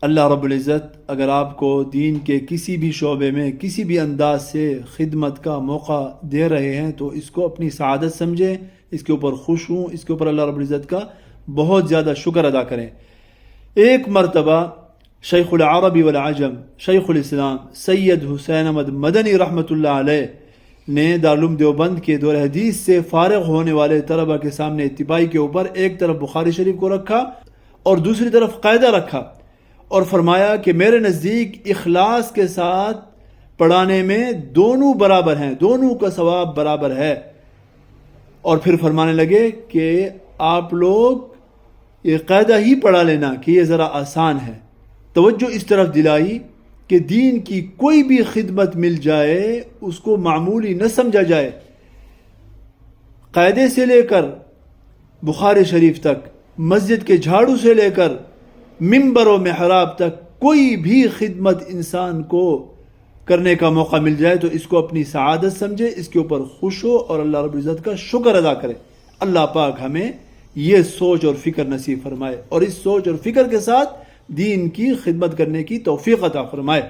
اللہ رب العزت اگر آپ کو دین کے کسی بھی شعبے میں کسی بھی انداز سے خدمت کا موقع دے رہے ہیں تو اس کو اپنی سعادت سمجھیں، اس کے اوپر خوش ہوں، اس کے اوپر اللہ رب العزت کا بہت زیادہ شکر ادا کریں۔ ایک مرتبہ شیخ العرب والعجم شیخ الاسلام سید حسین احمد مدنی رحمۃ اللہ علیہ نے دارالعلوم دیوبند کے دور حدیث سے فارغ ہونے والے طلبہ کے سامنے اتباعی کے اوپر ایک طرف بخاری شریف کو رکھا اور دوسری طرف قاعدہ رکھا اور فرمایا کہ میرے نزدیک اخلاص کے ساتھ پڑھانے میں دونوں برابر ہیں، دونوں کا ثواب برابر ہے۔ اور پھر فرمانے لگے کہ آپ لوگ یہ قاعدہ ہی پڑھا لینا کہ یہ ذرا آسان ہے۔ توجہ اس طرف دلائی کہ دین کی کوئی بھی خدمت مل جائے اس کو معمولی نہ سمجھا جائے۔ قاعدے سے لے کر بخاری شریف تک، مسجد کے جھاڑو سے لے کر منبر و محراب تک کوئی بھی خدمت انسان کو کرنے کا موقع مل جائے تو اس کو اپنی سعادت سمجھے، اس کے اوپر خوش ہو اور اللہ رب العزت کا شکر ادا کرے۔ اللہ پاک ہمیں یہ سوچ اور فکر نصیب فرمائے اور اس سوچ اور فکر کے ساتھ دین کی خدمت کرنے کی توفیق عطا فرمائے۔